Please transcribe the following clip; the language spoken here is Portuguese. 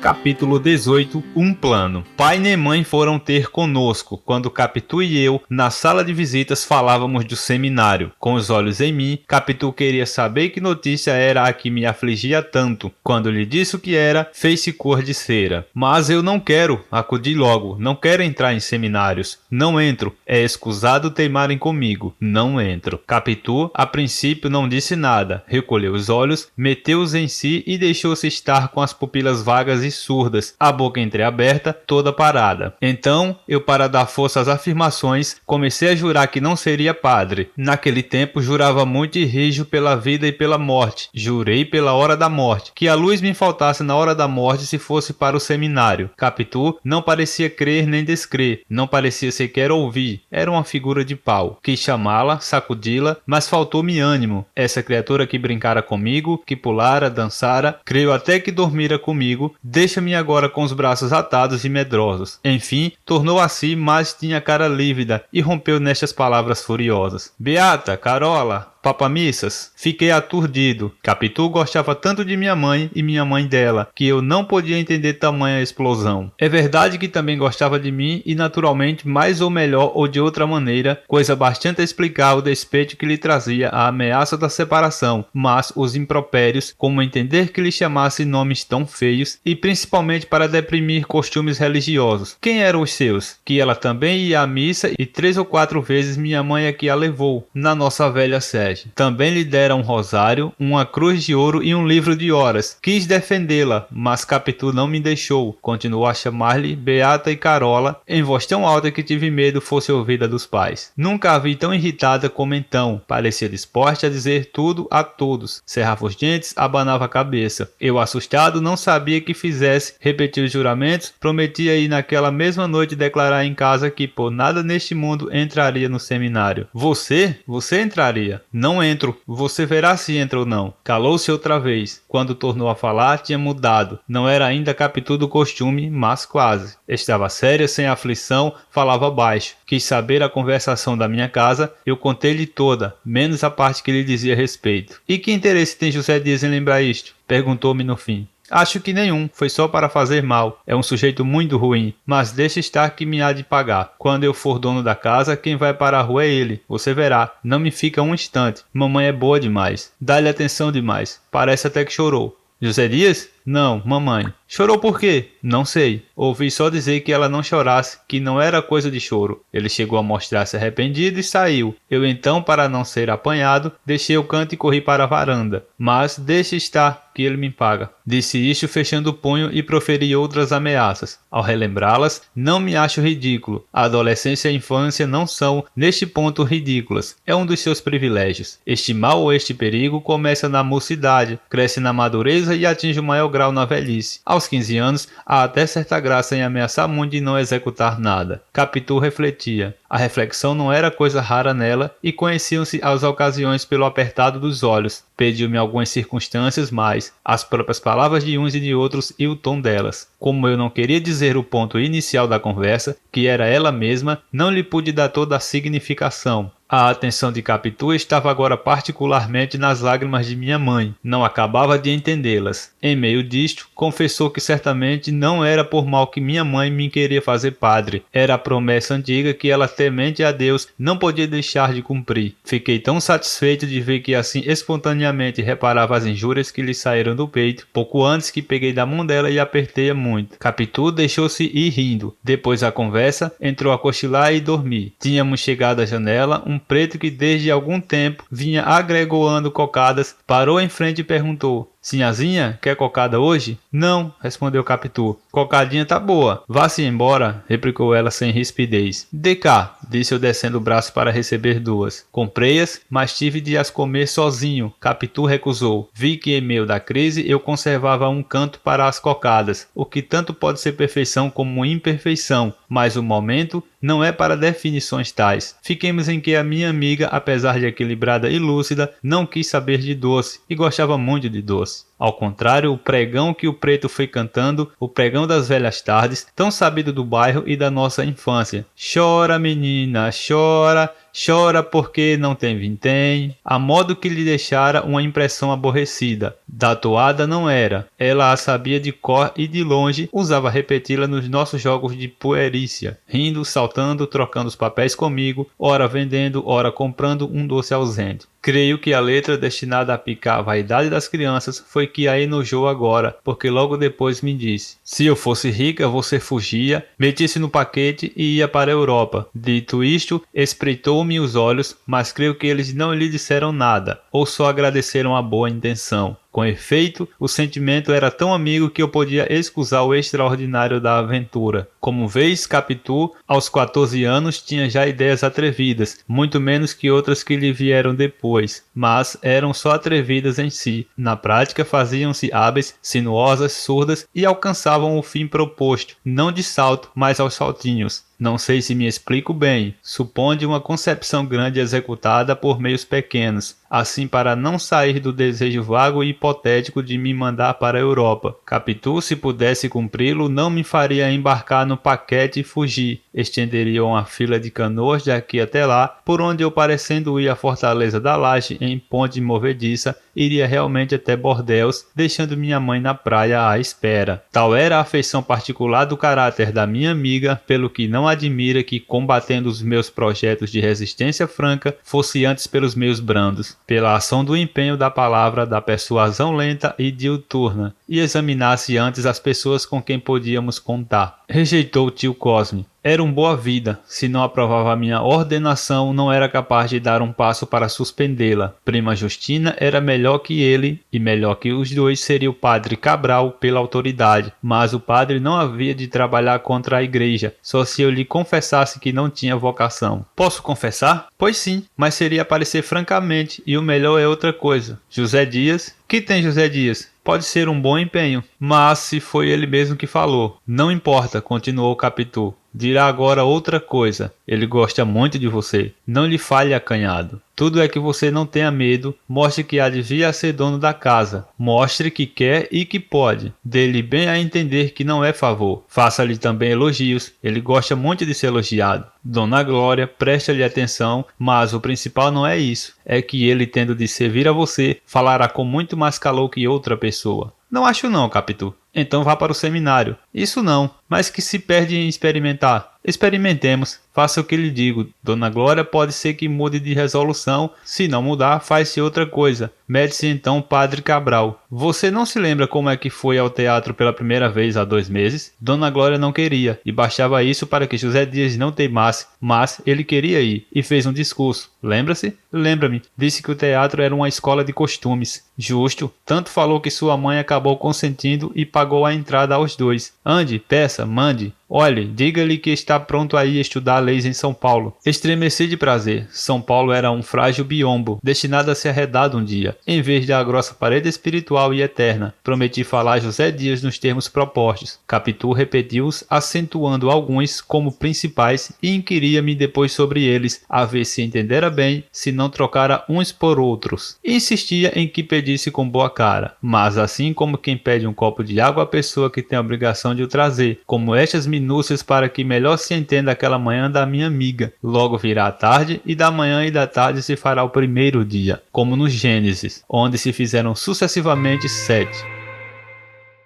Capítulo 18. Um plano. Pai nem mãe foram ter conosco, quando Capitu e eu, na sala de visitas, falávamos do seminário. Com os olhos em mim, Capitu queria saber que notícia era a que me afligia tanto. Quando lhe disse o que era, fez-se cor de cera. Mas eu não quero, acudi logo, não quero entrar em seminários. Não entro, é escusado teimarem comigo. Não entro. Capitu, a princípio, não disse nada, recolheu os olhos, meteu-os em si e deixou-se estar com as pupilas vagas e surdas, a boca entreaberta, toda parada. Então, eu, para dar força às afirmações, comecei a jurar que não seria padre. Naquele tempo, jurava muito e rijo pela vida e pela morte. Jurei pela hora da morte, que a luz me faltasse na hora da morte se fosse para o seminário. Capitu não parecia crer nem descrer, não parecia sequer ouvir, era uma figura de pau. Quis chamá-la, sacudi-la, mas faltou-me ânimo. Essa criatura que brincara comigo, que pulara, dançara, creio até que dormira comigo, deixa-me agora com os braços atados e medrosos. Enfim, tornou a si, mas tinha a cara lívida e rompeu nestas palavras furiosas. Beata, Carola, papamissas. Fiquei aturdido. Capitu gostava tanto de minha mãe e minha mãe dela, que eu não podia entender tamanha explosão. É verdade que também gostava de mim e naturalmente mais ou melhor ou de outra maneira, coisa bastante a explicar o despeito que lhe trazia a ameaça da separação, mas os impropérios, como entender que lhe chamasse nomes tão feios e principalmente para deprimir costumes religiosos. Quem eram os seus? Que ela também ia à missa e 3 ou 4 vezes minha mãe é que a levou, na nossa velha sede. Também lhe dera um rosário, uma cruz de ouro e um livro de horas. Quis defendê-la, mas Capitu não me deixou. Continuou a chamar-lhe Beata e Carola, em voz tão alta que tive medo fosse ouvida dos pais. Nunca a vi tão irritada como então. Parecia disposta a dizer tudo a todos. Cerrava os dentes, abanava a cabeça. Eu, assustado, não sabia que fizesse. Repetia os juramentos, prometia ir naquela mesma noite declarar em casa que por nada neste mundo entraria no seminário. Você entraria. Não entro, você verá se entra ou não. Calou-se outra vez. Quando tornou a falar, tinha mudado. Não era ainda Capitu do costume, mas quase. Estava séria, sem aflição, falava baixo. Quis saber a conversação da minha casa, eu contei-lhe toda, menos a parte que lhe dizia respeito. E que interesse tem José Dias em lembrar isto? Perguntou-me no fim. Acho que nenhum, foi só para fazer mal. É um sujeito muito ruim, mas deixa estar que me há de pagar. Quando eu for dono da casa, quem vai para a rua é ele. Você verá, não me fica um instante. Mamãe é boa demais. Dá-lhe atenção demais. Parece até que chorou. José Dias? Não, mamãe. Chorou por quê? Não sei. Ouvi só dizer que ela não chorasse, que não era coisa de choro. Ele chegou a mostrar-se arrependido e saiu. Eu então, para não ser apanhado, deixei o canto e corri para a varanda. Mas deixe estar, que ele me paga. Disse isto fechando o punho e proferi outras ameaças. Ao relembrá-las, não me acho ridículo. A adolescência e a infância não são, neste ponto, ridículas. É um dos seus privilégios. Este mal ou este perigo começa na mocidade, cresce na madureza e atinge o maior grau na velhice. Aos 15 anos, há até certa graça em ameaçar muito e não executar nada. Capitu refletia. A reflexão não era coisa rara nela e conheciam-se as ocasiões pelo apertado dos olhos. Pediu-me algumas circunstâncias, mas as próprias palavras de uns e de outros e o tom delas. Como eu não queria dizer o ponto inicial da conversa, que era ela mesma, não lhe pude dar toda a significação. A atenção de Capitu estava agora particularmente nas lágrimas de minha mãe. Não acabava de entendê-las. Em meio disto, confessou que certamente não era por mal que minha mãe me queria fazer padre. Era a promessa antiga que ela, temente a Deus, não podia deixar de cumprir. Fiquei tão satisfeito de ver que assim espontaneamente reparava as injúrias que lhe saíram do peito, pouco antes que peguei da mão dela e apertei-a muito. Capitu deixou-se ir rindo. Depois da conversa, entrou a cochilar e dormir. Tínhamos chegado à janela, um preto que desde algum tempo vinha agregoando cocadas, parou em frente e perguntou: Sinhazinha, quer cocada hoje? Não, respondeu Capitu. Cocadinha tá boa. Vá-se embora, replicou ela sem rispidez. Dê cá, disse eu descendo o braço para receber duas. Comprei-as, mas tive de as comer sozinho. Capitu recusou. Vi que em meio da crise eu conservava um canto para as cocadas, o que tanto pode ser perfeição como imperfeição, mas o momento não é para definições tais. Fiquemos em que a minha amiga, apesar de equilibrada e lúcida, não quis saber de doce e gostava muito de doce. Ao contrário, o pregão que o preto foi cantando, o pregão das velhas tardes, tão sabido do bairro e da nossa infância. Chora, menina, chora, chora porque não tem vintém, a modo que lhe deixara uma impressão aborrecida. Da toada não era, ela a sabia de cor e de longe usava repeti-la nos nossos jogos de puerícia, rindo, saltando, trocando os papéis comigo, ora vendendo, ora comprando um doce ausente. Creio que a letra destinada a picar a vaidade das crianças foi que a enojou agora, porque logo depois me disse: se eu fosse rica, você fugia, metia-se no paquete e ia para a Europa. Dito isto, espreitou-me os olhos, mas creio que eles não lhe disseram nada, ou só agradeceram a boa intenção. Com efeito, o sentimento era tão amigo que eu podia excusar o extraordinário da aventura. Como vês, Capitu, aos 14 anos, tinha já ideias atrevidas, muito menos que outras que lhe vieram depois, mas eram só atrevidas em si. Na prática, faziam-se hábeis, sinuosas, surdas e alcançavam o fim proposto, não de salto, mas aos saltinhos. Não sei se me explico bem. Supõe uma concepção grande executada por meios pequenos, assim para não sair do desejo vago e hipotético de me mandar para a Europa. Capitu, se pudesse cumpri-lo, não me faria embarcar no paquete e fugir. Estenderia uma fila de canoas daqui até lá, por onde eu, parecendo ir à Fortaleza da Laje em ponte movediça, iria realmente até Bordeus, deixando minha mãe na praia à espera. Tal era a afeição particular do caráter da minha amiga, pelo que não admira que, combatendo os meus projetos de resistência franca, fosse antes pelos meios brandos, pela ação do empenho da palavra, da persuasão lenta e diuturna, e examinasse antes as pessoas com quem podíamos contar. Rejeitou o tio Cosme. Era um boa-vida. Se não aprovava a minha ordenação, não era capaz de dar um passo para suspendê-la. Prima Justina era melhor que ele, e melhor que os dois seria o padre Cabral pela autoridade. Mas o padre não havia de trabalhar contra a igreja, só se eu lhe confessasse que não tinha vocação. Posso confessar? Pois sim, mas seria aparecer francamente, e o melhor é outra coisa. José Dias? Que tem José Dias? Pode ser um bom empenho, mas se foi ele mesmo que falou. Não importa, continuou Capitu. Dirá agora outra coisa. Ele gosta muito de você. Não lhe falhe, acanhado. Tudo é que você não tenha medo. Mostre que há de vir a ser dono da casa. Mostre que quer e que pode. Dê-lhe bem a entender que não é favor. Faça-lhe também elogios. Ele gosta muito de ser elogiado. Dona Glória, preste-lhe atenção, mas o principal não é isso. É que ele, tendo de servir a você, falará com muito mais calor que outra pessoa. Não acho não, Capitu. Então vá para o seminário. Isso não, mas que se perde em experimentar. Experimentemos. Faça o que lhe digo. Dona Glória pode ser que mude de resolução. Se não mudar, faz-se outra coisa. Mede-se então Padre Cabral. Você não se lembra como é que foi ao teatro pela primeira vez há 2 meses? Dona Glória não queria, e bastava isso para que José Dias não teimasse, mas ele queria ir, e fez um discurso. Lembra-se? Lembra-me. Disse que o teatro era uma escola de costumes. Justo. Tanto falou que sua mãe acabou consentindo e pagou a entrada aos 2. Ande, peça, mande. Olhe, diga-lhe que está pronto a ir estudar leis em São Paulo. Estremeci de prazer. São Paulo era um frágil biombo, destinado a ser arredado um dia, em vez da grossa parede espiritual e eterna. Prometi falar a José Dias nos termos propostos. Capitu repetiu-os, acentuando alguns como principais, e inquiria-me depois sobre eles, a ver se entendera bem, se não trocara uns por outros. Insistia em que pedisse com boa cara, mas assim como quem pede um copo de água à pessoa que tem a obrigação de o trazer, como estas minúcias para que melhor se entenda aquela manhã da minha amiga. Logo virá a tarde, e da manhã e da tarde se fará o primeiro dia, como no Gênesis, onde se fizeram sucessivamente 7.